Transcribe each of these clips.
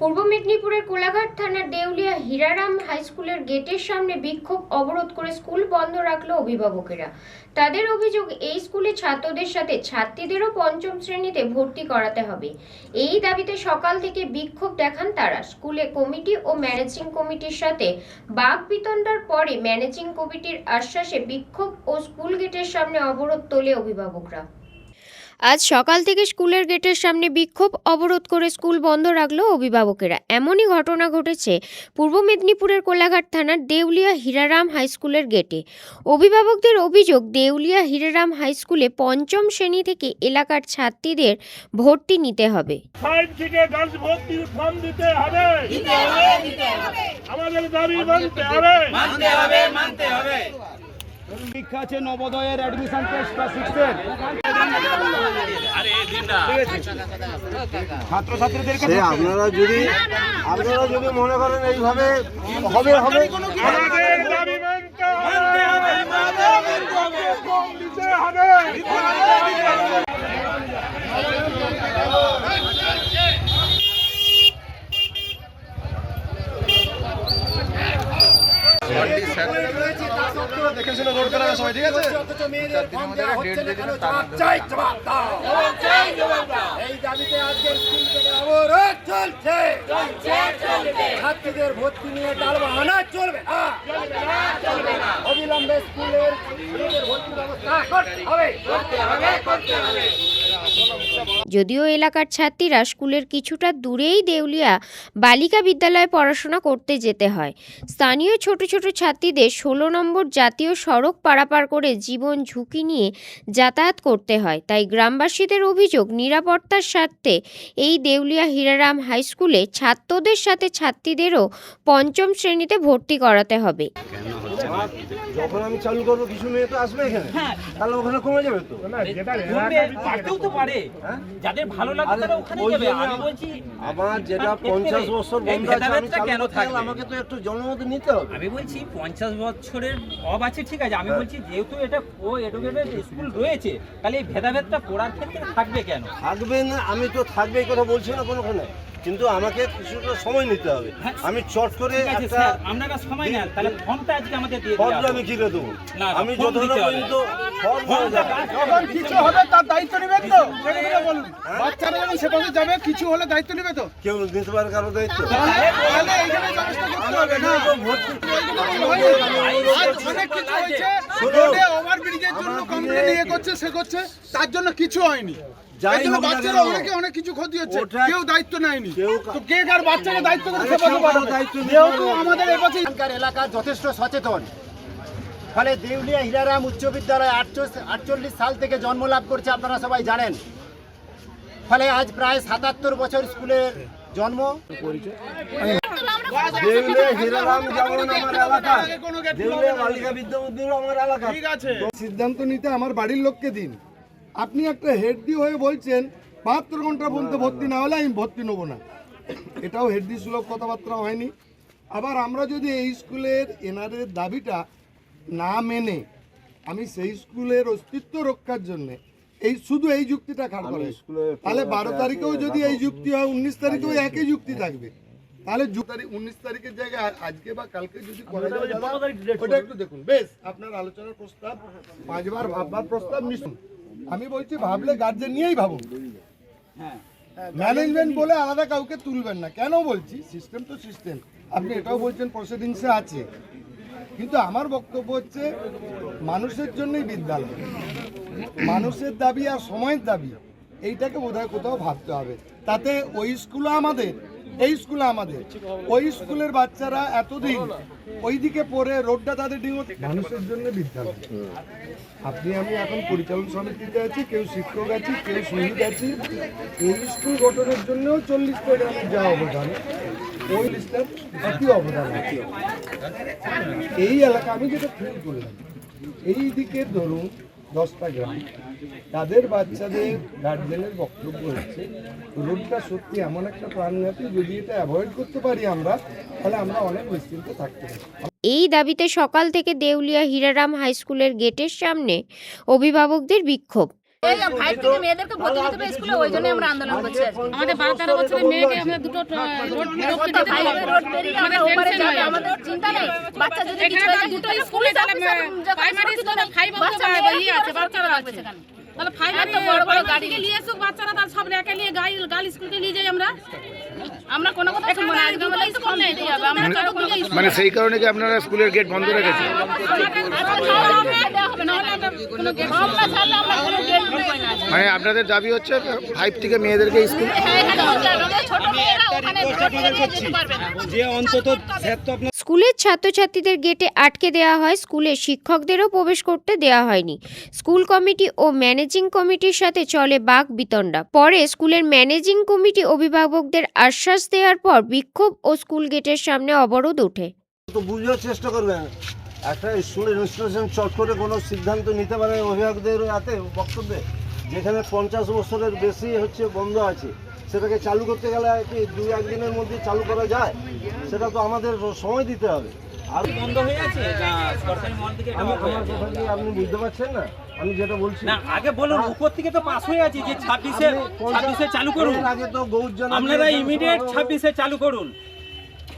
পূর্ব মেদিনীপুরের কোলাঘাট থানার দেউলিয়া হীরারাম হাই স্কুলের গেটের সামনে বিক্ষোভ অবরোধ করে স্কুল বন্ধ রাখলো অভিভাবকেরা। তাদের অভিযোগ, এই স্কুলে ছাত্রদের সাথে ছাত্রীদেরও পঞ্চম শ্রেণীতে ভর্তি করাতে হবে। এই দাবিতে সকাল থেকে বিক্ষোভ দেখান তারা। স্কুলে কমিটি ও ম্যানেজিং কমিটির সাথে বাকবিতণ্ডার পরে ম্যানেজিং কমিটির আশ্বাসে বিক্ষোভ ও স্কুল গেটের সামনে অবরোধ তোলে অভিভাবকরা। আজ সকাল থেকে স্কুলের গেটের সামনে বিক্ষোভ অবরোধ করে স্কুল বন্ধ রাখলো অভিভাবকেরা। এমনই ঘটনা ঘটেছে পূর্ব মেদিনীপুরের কোলাঘাট থানার দেউলিয়া হীরারাম হাই স্কুলের গেটে। অভিভাবকদের অভিযোগ, দেউলিয়া হীরারাম হাই স্কুলে পঞ্চম শ্রেণী থেকে এলাকার ছাত্রীদের ভর্তি নিতে হবে। পরীক্ষা আছে নবোদয়ের অ্যাডমিশন টেস্ট ক্লাস 6 এর ছাত্রছাত্রীদেরকে আপনারা যদি মনে করেন এইভাবে হবে দেখেছিল রোড করা সবাই, ঠিক আছে? এই দাবিতে আজকের স্কুল থেকে অবরোধ চলছে। ছাত্রীদের ভর্তি নিয়ে টালবাহানা চলবে না। অবিলম্বে স্কুলের ভর্তির ব্যবস্থা করতে হবে। যদিও এলাকার ছাত্রীরা স্কুলের কিছুটা দূরেই দেউলিয়া বালিকা বিদ্যালয়ে পড়াশোনা করতে যেতে হয়। স্থানীয় ছোট ছোট ছাত্রীদের 16 নম্বর জাতীয় সড়ক পারাপার করে জীবন ঝুঁকি নিয়ে যাতায়াত করতে হয়। তাই গ্রামবাসীদের অভিযোগ, নিরাপত্তার স্বার্থে এই দেউলিয়া হীরারাম হাই স্কুলে ছাত্রদের সাথে ছাত্রীদেরও পঞ্চম শ্রেণীতে ভর্তি করাতে হবে। যখন আমি চালু করবো কিছু মেয়ে তো আসবে এখানে, তাহলে ওখানে কমে যাবে তো। যাদের ভালো লাগে তারা ওখানে যাবে। আমি বলছি আমার যেটা 50 বছর বন্ধ আছে, আমি কেন থাকলে আমাকে তো একটু জন্মমত নিতে হবে। আমি বলছি 50 বছরের অব আছে, ঠিক আছে। আমি বলছি যেহেতু এটা ও এডুকেটেড স্কুল রয়েছে, তাহলে এই ভেদাভেদটা পড়ার ক্ষেত্রে থাকবে কেন? থাকবে না, আমি তো থাকবে এই কথা বলছি না কোনোখানে, কিন্তু আমাকে কিছুটা সময় নিতে হবে। আমি চট করে একটা আপনারা সময় নেন, তাহলে ফর্মটা আজকে আমাদের দিয়ে ফর্ম আমি কি করে দেবো? আমি যতটা পর্যন্ত যখন কিছু হবে তার দায়িত্ব নেবেন তো? বলুন, বাচ্চারা যখন সেখানে যাবে কিছু হলে দায়িত্ব নেবে তো? কেউ নিতে পারে কারো দায়িত্ব? তাহলে এইখানে ব্যবস্থা করতে হবে না। আজ অনেক কিছু হয়েছে, রোডে ওভারব্রিজের জন্য কমপ্লেন নিয়ে করছে, সে করছে, তার জন্য কিছু হয়নি। যার জন্য বাচ্চারা অনেক কিছু ক্ষতি হচ্ছে, কেউ দায়িত্ব নেয়নি। তো কে কার বাচ্চাকে দায়িত্ব করে সেভাবে দায়িত্ব, যেহেতু আমাদের এই পাশে এলাকা যথেষ্ট সচেতন, ফলে দেউলিয়া হীরারাম উচ্চ বিদ্যালয় 48 সাল থেকে জন্ম লাভ করছে, আপনারা সবাই জানেন। ফলে আজ প্রায় 77 বছর স্কুলের জন্ম। দেউলিয়া হীরারাম যেমন আমার এলাকা, দেউলিয়া বালিকা বিদ্যামন্দিরও আমার এলাকা। ঠিক আছে, সিদ্ধান্ত নিতে আমার বাড়ির লোককে দিন। আপনি একটা হেডদি হয়ে বলছেন 72 ঘন্টার মধ্যে ভর্তি না হলে আমি ভর্তি নেবো না। এটাও হেডদি সুলভ কথাবার্তা হয়নি। আবার আমরা যদি এই স্কুলের এনারের দাবিটা না মেনে আমি সেই স্কুলের অস্তিত্ব রক্ষার জন্য শুধু এই যুক্তিটা খাড় করে, তাহলে 12 তারিখেও যদি এই যুক্তি হয়, 19 তারিখেও একই যুক্তি থাকবে। তাহলে 19 তারিখের জায়গায় আজকে বা কালকে যদি করা যায়, ওটা একটু দেখুন। বেশ, আপনার আলোচনার প্রস্তাব 5 বার ভাববার প্রস্তাব নিশুন। আমি বলছি ভাবলে গার্জেন নিয়েই ভাবুন, ম্যানেজমেন্ট বলে আলাদা কাউকে তুলবেন না। কেন বলছি, সিস্টেম তো সিস্টেম। আপনি এটাও বলছেন প্রসিডিংসে আছে, কিন্তু আমার বক্তব্য হচ্ছে মানুষের জন্যই বিদ্যালয়, মানুষের দাবি আর সময়ের দাবি, এইটাকে বোধহয় কোথাও ভাবতে হবে। তাতে ওই স্কুলও আমাদের, এই স্কুলে আমাদের। ওই স্কুলের বাচ্চারা এতদিন ওইদিকে পড়ে রোডটা তাদের ডিঙো, মানুষের জন্য বিদ্যালয়। আপনি আমি এখন পরিচালন সমিতিতে আছি, কেউ শিক্ষক আছি, কেউ শহীদ আছি। এই স্কুল গঠনের জন্যও 40টা গ্রামের যা অবদান, ওই লিস্টার একই অবদান আছে। এই এলাকা আমি যেটা ফিল করলাম, এই দিকে ধরুন 10টা গ্রাম, তাদের বাচ্চাদের গার্জেনের বক্তব্য হচ্ছে রোডটা সত্যি এমন একটা প্রাণঘাতী, যদি এটা অ্যাভয়েড করতে পারি আমরা, তাহলে আমরা অনেক নিশ্চিন্তে থাকতে পারি। এই দাবিতে সকাল থেকে দেউলিয়া হীরারাম হাই স্কুলের গেটের সামনে অভিভাবকদের বিক্ষোভ। এই যে 5 থেকে মেয়েদেরকে ভর্তি করতে হবে স্কুলে, ওই জন্য আমরা আন্দোলন করছি আজকে। আমাদের 12-13 বছরের মেয়েকে আমরা দুটো রোড দিতে হাইওয়ে হবে। রোড পেরিয়ে আমরা ওপারে যাবে, আমাদের চিন্তা নেই। বাচ্চা যদি কিছু এখানে হয়, দুটো স্কুলে তাহলে প্রাইমারি স্কুলে 5 অবধি ইয়ে আছে, বাচ্চারা আছে সেখানে। তাহলে এত বড় বড় গাড়ি থেকে নিয়ে এসুক বাচ্চারা, তার সব রেখে নিয়ে গাড়ি স্কুলে নিয়ে যাই আমরা। আমরা কোনো কথা শুনবো না, আজকে আমাদের স্কুল নেই হবে, আমরা কারো কোনো কিছু মানে সেই কারণে কি আপনারা স্কুলের গেট বন্ধ রেখেছেন? মানে আপনাদের দাবি হচ্ছে 5 থেকে মেয়েদেরকে স্কুল যে অন্তত স্যার তো আপনার স্কুলের ছাত্রছাত্রীদের গেটে আটকে দেওয়া হয়, স্কুলের শিক্ষকদেরও প্রবেশ করতে দেওয়া হয়নি। স্কুল কমিটি ও ম্যানেজিং কমিটির সাথে চলে বাক বিতণ্ডা। পরে স্কুলের ম্যানেজিং কমিটি অভিভাবকদের আশ্বাস দেওয়ার পর বিক্ষোভ ও স্কুল গেটের সামনে অবরোধ ওঠে। তো বুঝার চেষ্টা করবেন, একটা স্কুলের ইনস্টিটিউশন চট করে কোনো সিদ্ধান্ত নিতে পারে অভিভাবকদের হাতে বক্তব্যে, যেখানে 50 বছরের বেশি হচ্ছে বন্ধ আছে, সেটাকে চালু করতে গেলে কি 2-1 দিনের মধ্যে চালু করা যায়? সেটা তো আমাদের সময় দিতে হবে। আর বন্ধ হয়ে আছে না সরকারি মহল থেকে এটা আমার অফ হয়ে আমার আছে? কথা কি আপনি বুঝতে পারছেন না আমি যেটা বলছি? না আগে বলুন, উপর থেকে তো পাস হয়ে আছে যে 26-এ চালু করুন। এর আগে তো গৌরজানা আপনারা ইমিডিয়েট 26-এ চালু করুন,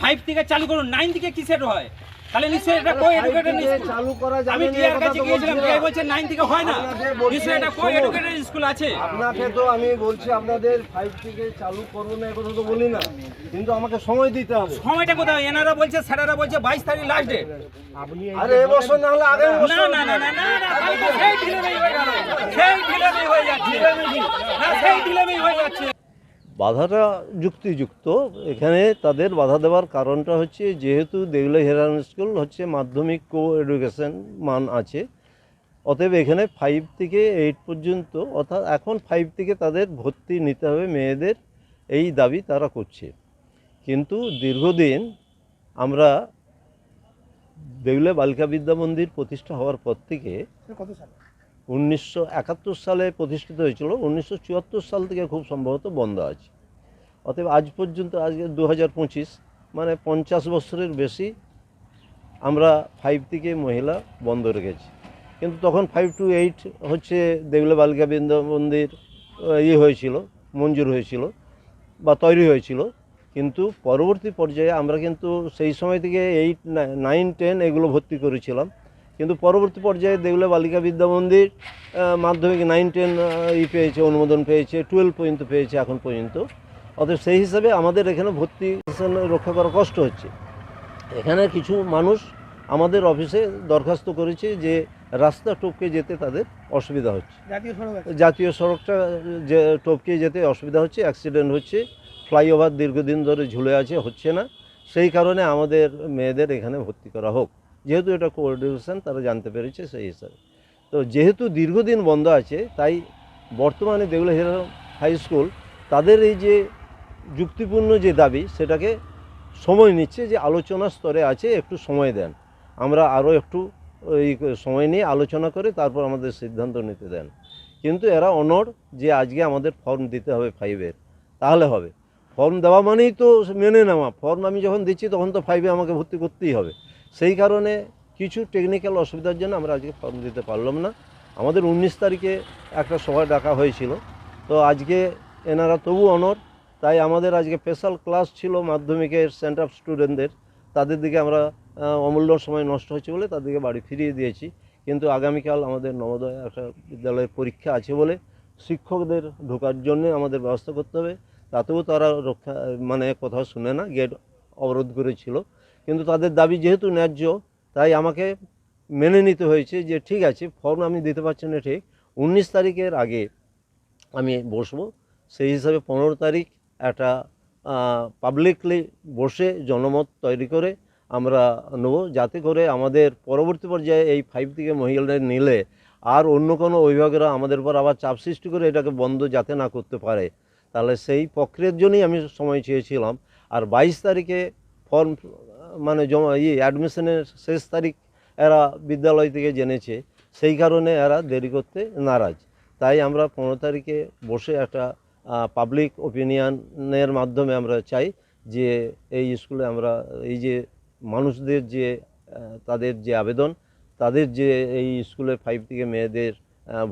5 থেকে চালু করুন, 9 থেকে কিসের হয়? তাহলে নিশ্চয়ই এটা কো এডুকেটেড স্কুল। চালু করা যাবে আমি না, টিআর এই কাছে কথা তো গিয়েছিলাম, বলছি টিআর না। বলছে 9 থেকে হয় না। আপনাকে বলছি, নিশ্চয়ই এটা কো শুনুন। এডুকেটেড স্কুল আছে। আপনাকে তো আমি বলছি আপনাদের 5 থেকে চালু করবো না, এই কথা তো বলি না, কিন্তু আমাকে সময় দিতে হবে। সময়টা কোথায়? এনারা বলছে, স্যারেরা বলছে 22 তারিখ লাস্ট ডেট। আরে এবছর না হলে আগামী না বছর। না না না না না, তাহলে তো সেই ঢিলেমি হয়ে গেল, সেই ঢিলেমি হয়ে যাচ্ছে, না সেই ঢিলেমি হয়ে যাচ্ছে। বাধাটা যুক্তিযুক্ত। এখানে তাদের বাধা দেওয়ার কারণটা হচ্ছে, যেহেতু দেউলে হেরান স্কুল হচ্ছে মাধ্যমিক কো এডুকেশন মান আছে, অতএব এখানে 5 থেকে 8 পর্যন্ত, অর্থাৎ এখন 5 থেকে তাদের ভর্তি নিতে হবে মেয়েদের, এই দাবি তারা করছে। কিন্তু দীর্ঘদিন আমরা দেউলে বালিকা বিদ্যা মন্দির প্রতিষ্ঠা হওয়ার পর থেকে 1971 সালে প্রতিষ্ঠিত হয়েছিল, 1974 সাল থেকে খুব সম্ভবত বন্ধ আছে। অতএব আজ পর্যন্ত, আজকে 2025, মানে 50 বছরের বেশি আমরা 5 থেকে মহিলা বন্ধ রেখেছি। কিন্তু তখন 5 to 8 হচ্ছে দেউলে বালিকা বিদ্যা মন্দির হয়েছিল, মঞ্জুর হয়েছিল বা তৈরি হয়েছিল। কিন্তু পরবর্তী পর্যায়ে আমরা কিন্তু সেই সময় থেকে 8, 9, 10 এগুলো ভর্তি করেছিলাম। কিন্তু পরবর্তী পর্যায়ে দেউলে বালিকা বিদ্যা মন্দির মাধ্যমিক 9, 10 পেয়েছে, অনুমোদন পেয়েছে, 12 পর্যন্ত পেয়েছে এখন পর্যন্ত। অতএব সেই হিসাবে আমাদের এখানে ভর্তি রক্ষা করা কষ্ট হচ্ছে। এখানে কিছু মানুষ আমাদের অফিসে দরখাস্ত করেছে যে রাস্তা টপকে যেতে তাদের অসুবিধা হচ্ছে, জাতীয় সড়কটা যে টপকে যেতে অসুবিধা হচ্ছে, অ্যাক্সিডেন্ট হচ্ছে, ফ্লাইওভার দীর্ঘদিন ধরে ঝুলে আছে, হচ্ছে না, সেই কারণে আমাদের মেয়েদের এখানে ভর্তি করা হোক। যেহেতু এটা কোঅর্ডিনেশন তারা জানতে পেরেছে সেই হিসাবে। তো যেহেতু দীর্ঘদিন বন্ধ আছে, তাই বর্তমানে দেউলে হেরাম হাই স্কুল তাদের এই যে যুক্তিপূর্ণ যে দাবি, সেটাকে সময় নিচ্ছে, যে আলোচনা স্তরে আছে, একটু সময় দেন, আমরা আরও একটু এই সময় নিয়ে আলোচনা করে তারপর আমাদের সিদ্ধান্ত নিতে দেন। কিন্তু এরা অনড় যে আজকে আমাদের ফর্ম দিতে হবে 5-এর, তাহলে হবে। ফর্ম দেওয়া মানেই তো মেনে নেওয়া, ফর্ম আমি যখন দিচ্ছি তখন তো 5-এ আমাকে ভর্তি করতেই হবে। সেই কারণে কিছু টেকনিক্যাল অসুবিধার জন্য আমরা আজকে ফর্ম দিতে পারলাম না। আমাদের 19 তারিখে একটা সভা ডাকা হয়েছিল, তো আজকে এনারা তবু অনড়। তাই আমাদের আজকে স্পেশাল ক্লাস ছিল মাধ্যমিকের সেন্টার স্টুডেন্টদের, তাদের দিকে আমরা অমূল্য সময় নষ্ট হচ্ছে বলে তাদেরকে বাড়ি ফিরিয়ে দিয়েছি। কিন্তু আগামীকাল আমাদের নবোদয় একটা বিদ্যালয়ের পরীক্ষা আছে বলে শিক্ষকদের ঢোকার জন্য আমাদের ব্যবস্থা করতে হবে। তাতেও তারা কথা শুনে না, গেট অবরোধ করেছিল। কিন্তু তাদের দাবি যেহেতু ন্যায্য, তাই আমাকে মেনে নিতে হয়েছে যে ঠিক আছে, ফর্ম আমি দিতে পারছি না ঠিক, 19 তারিখের আগে আমি বসবো। সেই হিসাবে 15 তারিখ একটা পাবলিকলি বসে জনমত তৈরি করে আমরা নেব, যাতে করে আমাদের পরবর্তী পর্যায়ে এই 5 থেকে মহিলাদের নিলে আর অন্য কোনো অভিভাবকরা আমাদের উপর আবার চাপ সৃষ্টি করে এটাকে বন্ধ যাতে না করতে পারে। তাহলে সেই প্রক্রিয়ার জন্যই আমি সময় চেয়েছিলাম। আর 22 তারিখে ফর্ম জমা অ্যাডমিশনের শেষ তারিখ এরা বিদ্যালয় থেকে জেনেছে, সেই কারণে এরা দেরি করতে নারাজ। তাই আমরা 15 তারিখে বসে একটা পাবলিক ওপিনিয়নের মাধ্যমে আমরা চাই যে এই স্কুলে আমরা এই যে মানুষদের যে তাদের যে আবেদন, তাদের যে এই স্কুলে 5 থেকে মেয়েদের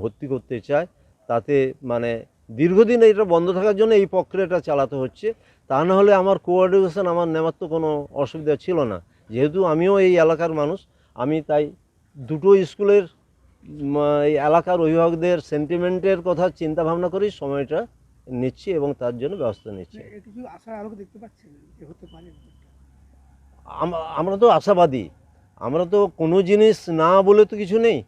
ভর্তি করতে চায়, তাতে মানে দীর্ঘদিন এটা বন্ধ থাকার জন্য এই প্রক্রিয়াটা চালাতে হচ্ছে। তা না হলে আমার কোঅর্ডিনেশন আমার নেওয়ার তো কোনো অসুবিধা ছিল না। যেহেতু আমিও এই এলাকার মানুষ, আমি তাই দুটো স্কুলের এই এলাকার অভিভাবকদের সেন্টিমেন্টের কথা চিন্তা ভাবনা করেই সময়টা নিচ্ছি এবং তার জন্য ব্যবস্থা নিচ্ছি। কিছু আশার আলো দেখতে পাচ্ছেন যে হতে পারে? আমরা তো আশাবাদী। আমরা তো কোনো জিনিস না বলে তো কিছু নেই।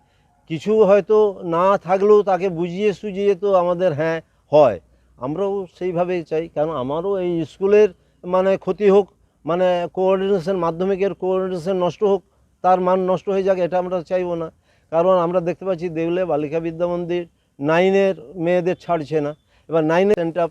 কিছু হয়তো না থাকলেও তাকে বুঝিয়ে সুঝিয়ে তো আমাদের হ্যাঁ হয়। আমরাও সেইভাবেই চাই, কারণ আমারও এই স্কুলের মানে ক্ষতি হোক, মানে কোঅর্ডিনেশন, মাধ্যমিকের কোঅর্ডিনেশন নষ্ট হোক, তার মান নষ্ট হয়ে যাক, এটা আমরা চাইবো না। কারণ আমরা দেখতে পাচ্ছি দেউলিয়া বালিকা বিদ্যা মন্দির 9-এর মেয়েদের ছাড়ছে না, এবার 9-এর সেন্টার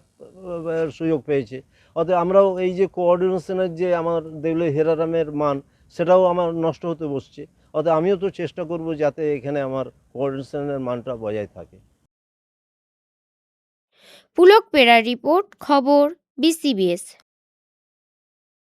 সুযোগ পেয়েছে। অতএব আমরাও এই যে কোঅর্ডিনেশনের যে আমার দেউলিয়া হিরারামের মান, সেটাও আমার নষ্ট হতে বসছে। অতএব আমিও তো চেষ্টা করব যাতে এখানে আমার কোঅর্ডিনেশনের মানটা বজায় থাকে। পুলক পেরার রিপোর্ট, খবর BCBS।